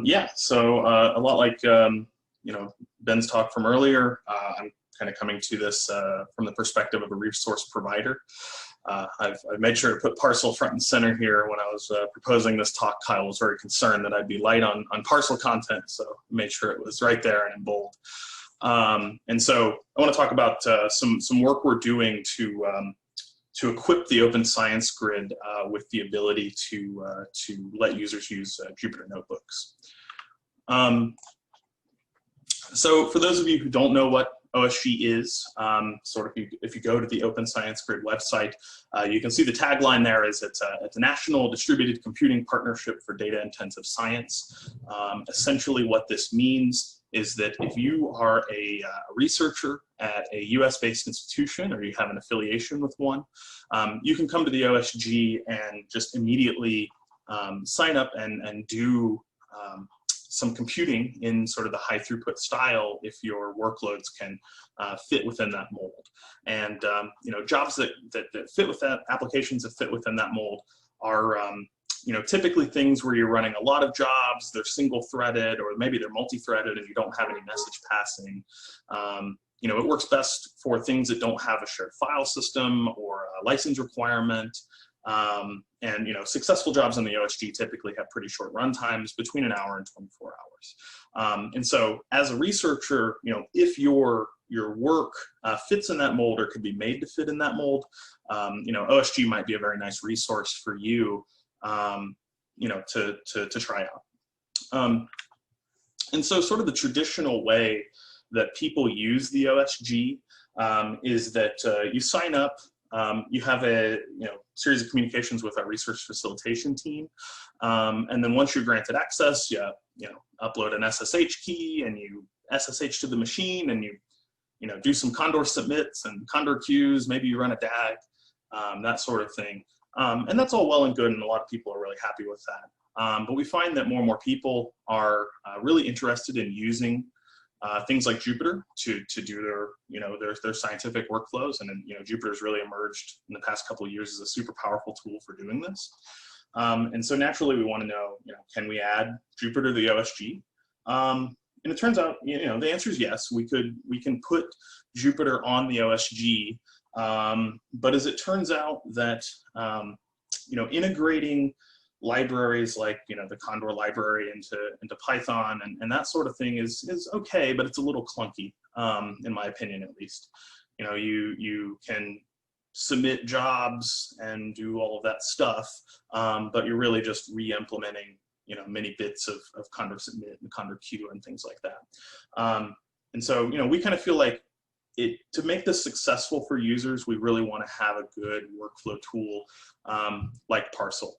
Yeah, so a lot like Ben's talk from earlier, I'm kind of coming to this from the perspective of a resource provider. I've made sure to put Parcel front and center here. When I was proposing this talk, Kyle was very concerned that I'd be light on Parcel content, so I made sure it was right there and in bold. And so I want to talk about some work we're doing to equip the Open Science Grid with the ability to let users use Jupyter notebooks. So for those of you who don't know what OSG is, if you go to the Open Science Grid website, you can see the tagline there is it's a national distributed computing partnership for data-intensive science. Essentially what this means is that if you are a researcher at a US-based institution or you have an affiliation with one, you can come to the OSG and just immediately sign up and do some computing in sort of the high throughput style if your workloads can fit within that mold. And jobs that fit with that, applications that fit within that mold are typically things where you're running a lot of jobs, they're single-threaded, or maybe they're multi-threaded and you don't have any message passing. It works best for things that don't have a shared file system or a license requirement. Successful jobs on the OSG typically have pretty short run times, between an hour and 24 hours. And so as a researcher, if your work fits in that mold or could be made to fit in that mold, OSG might be a very nice resource for you, to try out. And so sort of the traditional way that people use the OSG is that you sign up, you have a series of communications with our research facilitation team, and then once you're granted access, you upload an SSH key and you SSH to the machine, and you do some Condor submits and Condor queues. Maybe you run a DAG, that sort of thing, and that's all well and good, and a lot of people are really happy with that. But we find that more and more people are really interested in using things like Jupyter to do their scientific workflows, and Jupyter has really emerged in the past couple of years as a super powerful tool for doing this. And so naturally, we want to know, can we add Jupyter to the OSG? And it turns out, the answer is yes. We can put Jupyter on the OSG, but as it turns out that integrating libraries like the Condor library into Python and that sort of thing is okay, but it's a little clunky, in my opinion at least. You can submit jobs and do all of that stuff, but you're really just re-implementing many bits of Condor submit and Condor queue and things like that. And so we kind of feel like to make this successful for users, we really want to have a good workflow tool like Parcel.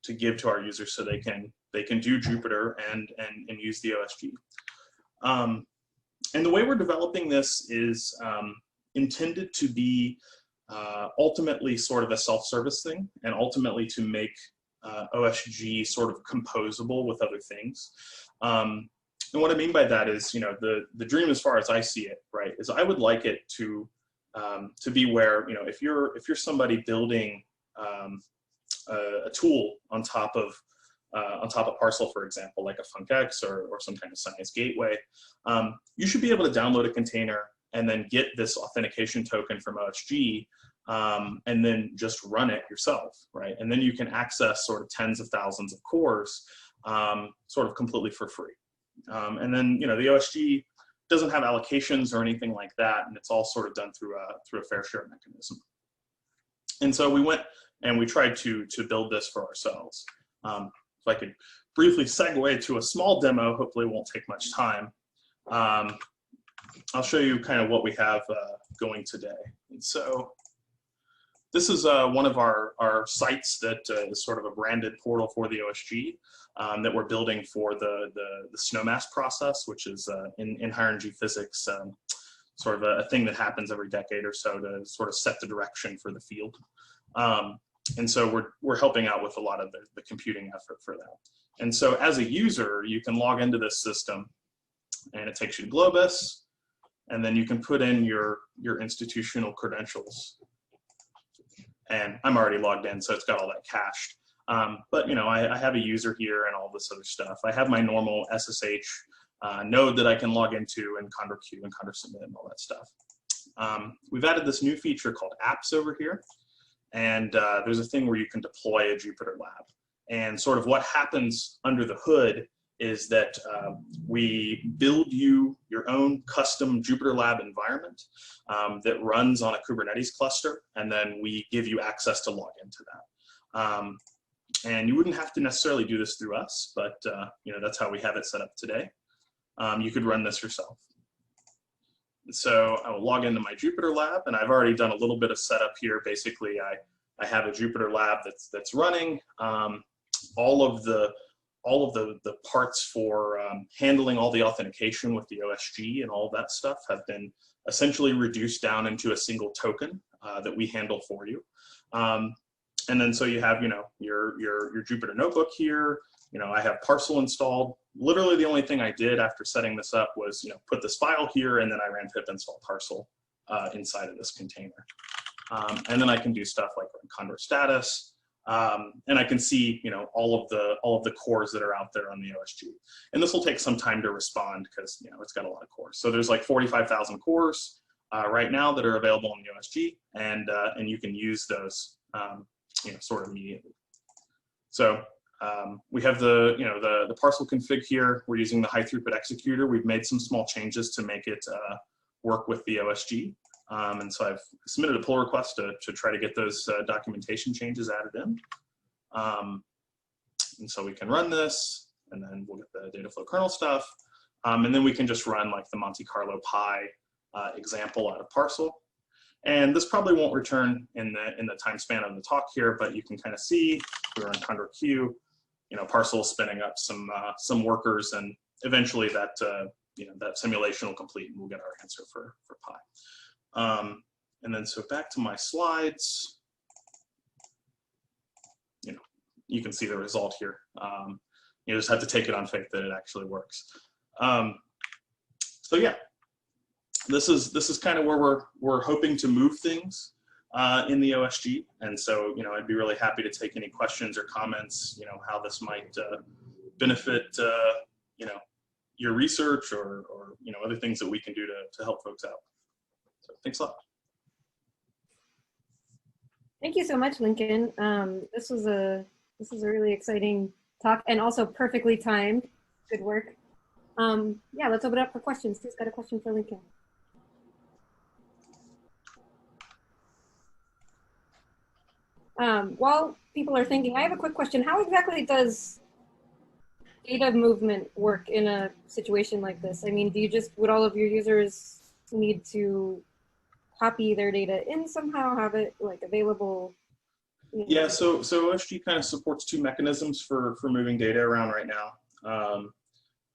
To give to our users so they can do Jupyter and use the OSG. And the way we're developing this is intended to be ultimately sort of a self-service thing, and ultimately to make OSG sort of composable with other things. And what I mean by that is, the dream, as far as I see it, right, is I would like it to be where, if you're somebody building a tool on top of Parcel, for example, like a FuncX or some kind of science gateway, you should be able to download a container and then get this authentication token from OSG, and then just run it yourself, right? And then you can access sort of tens of thousands of cores, sort of completely for free. And then the OSG doesn't have allocations or anything like that, and it's all sort of done through a fair share mechanism. And so we went and we tried to build this for ourselves. If I could briefly segue to a small demo, hopefully it won't take much time. I'll show you kind of what we have going today. And so this is one of our sites that is sort of a branded portal for the OSG that we're building for the snowmass process, which is in higher energy physics, sort of a thing that happens every decade or so to sort of set the direction for the field. And so we're helping out with a lot of the computing effort for that. And so as a user, you can log into this system, and it takes you to Globus, and then you can put in your institutional credentials. And I'm already logged in, so it's got all that cached. But I have a user here and all this other stuff. I have my normal SSH node that I can log into and Condor Q and Condor Submit and all that stuff. We've added this new feature called Apps over here. And there's a thing where you can deploy a Jupyter lab. And sort of what happens under the hood is that we build you your own custom Jupyter lab environment that runs on a Kubernetes cluster, and then we give you access to log into that. And you wouldn't have to necessarily do this through us, but that's how we have it set up today. You could run this yourself. So I will log into my Jupyter lab, and I've already done a little bit of setup here. Basically, I have a Jupyter lab that's running. All of the parts for handling all the authentication with the OSG and all of that stuff have been essentially reduced down into a single token that we handle for you. And then so you have your Jupyter notebook here. I have Parcel installed. Literally the only thing I did after setting this up was put this file here, and then I ran pip install Parcel inside of this container. And then I can do stuff like run Condor status, and I can see all of the cores that are out there on the OSG. And this will take some time to respond because it's got a lot of cores. So there's like 45,000 cores right now that are available on the OSG, and you can use those sort of immediately. So we have the Parcel config here. We're using the high throughput executor. We've made some small changes to make it work with the OSG. And so I've submitted a pull request to try to get those documentation changes added in. And so we can run this, and then we'll get the Dataflow kernel stuff. And then we can just run like the Monte Carlo Pi example out of Parcel. And this probably won't return in the time span of the talk here, but you can kind of see we run Condor Q, Parcel spinning up some workers, and eventually that that simulation will complete, and we'll get our answer for Pi. And then so back to my slides. You can see the result here. You just have to take it on faith that it actually works. So yeah. This is kind of where we're hoping to move things in the OSG, and so I'd be really happy to take any questions or comments, how this might benefit your research or other things that we can do to help folks out. So thanks a lot. Thank you so much, Lincoln. This was a really exciting talk, and also perfectly timed. Good work. Yeah, let's open it up for questions. Who's got a question for Lincoln? While people are thinking, I have a quick question. How exactly does data movement work in a situation like this? I mean, would all of your users need to copy their data in somehow, have it like available? Yeah, so OSG kind of supports two mechanisms for moving data around right now.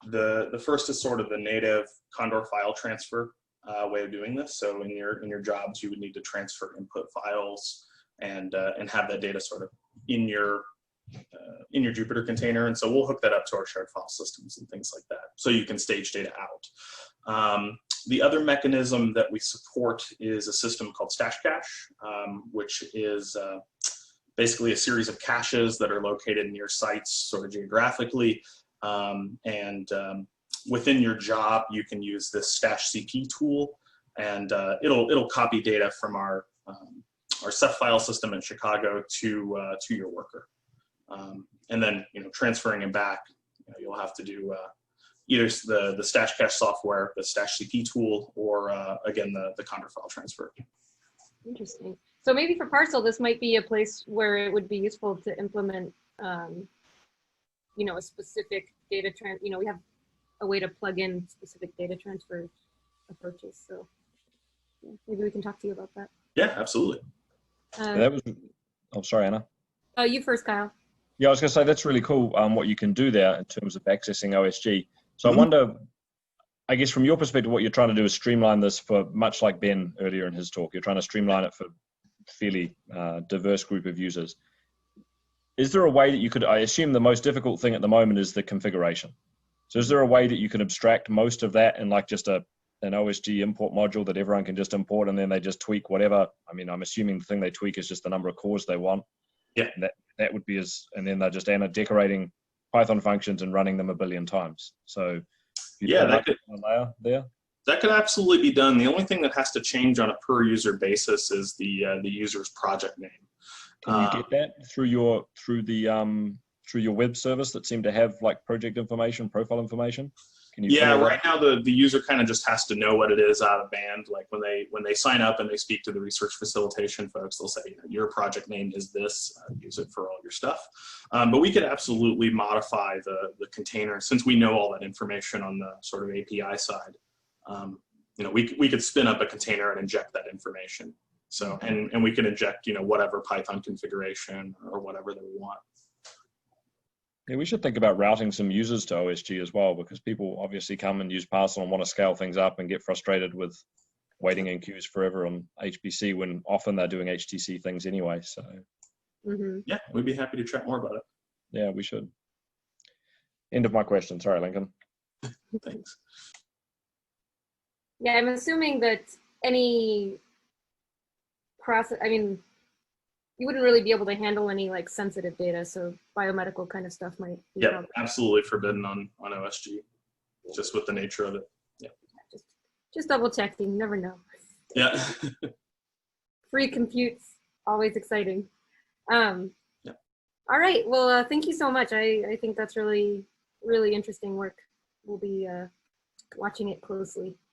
The first is sort of the native Condor file transfer way of doing this. So in your jobs, you would need to transfer input files and have that data sort of in your Jupyter container. And so we'll hook that up to our shared file systems and things like that, so you can stage data out. The other mechanism that we support is a system called Stash Cache, which is basically a series of caches that are located near sites sort of geographically. Within your job, you can use this Stash CP tool, and it'll copy data from our Ceph file system in Chicago to your worker, and then transferring it back. You'll have to do either the Stash Cache software, the Stash CP tool, or again the Condor file transfer. Interesting. So maybe for Parcel, this might be a place where it would be useful to implement, a specific data we have a way to plug in specific data transfer approaches. So yeah, maybe we can talk to you about that. Yeah, absolutely. Oh, sorry, Anna. Oh, you first, Kyle. Yeah, I was going to say that's really cool what you can do there in terms of accessing OSG. So I wonder, I guess from your perspective, what you're trying to do is streamline this for, much like Ben earlier in his talk, you're trying to streamline it for fairly diverse group of users. Is there a way that you could, I assume the most difficult thing at the moment is the configuration. So is there a way that you can abstract most of that in like just an OSG import module that everyone can just import, and then they just tweak whatever? I mean, I'm assuming the thing they tweak is just the number of cores they want. Yeah. that would be and then they're just decorating Python functions and running them a billion times. So you Yeah, a layer there. That could absolutely be done. The only thing that has to change on a per user basis is the user's project name. Can you get that through your web service that seem to have like project information, profile information? Can you? Yeah, right now the user kind of just has to know what it is out of band. Like when they sign up and they speak to the research facilitation folks, they'll say, your project name is this. Use it for all your stuff. But we could absolutely modify the container since we know all that information on the sort of API side. We could spin up a container and inject that information. So and we can inject whatever Python configuration or whatever that we want. Yeah, we should think about routing some users to OSG as well, because people obviously come and use Parcel and want to scale things up and get frustrated with waiting in queues forever on HPC when often they're doing HTC things anyway. So yeah, we'd be happy to chat more about it. Yeah, we should. End of my question. Sorry, Lincoln. Thanks. Yeah, I'm assuming that any process, you wouldn't really be able to handle any like sensitive data, so biomedical kind of stuff might be absolutely forbidden on OSG, just with the nature of it. Yeah. Just double checking, you never know. Yeah. Free compute's always exciting. All right, well, thank you so much. I think that's really, really interesting work. We'll be watching it closely.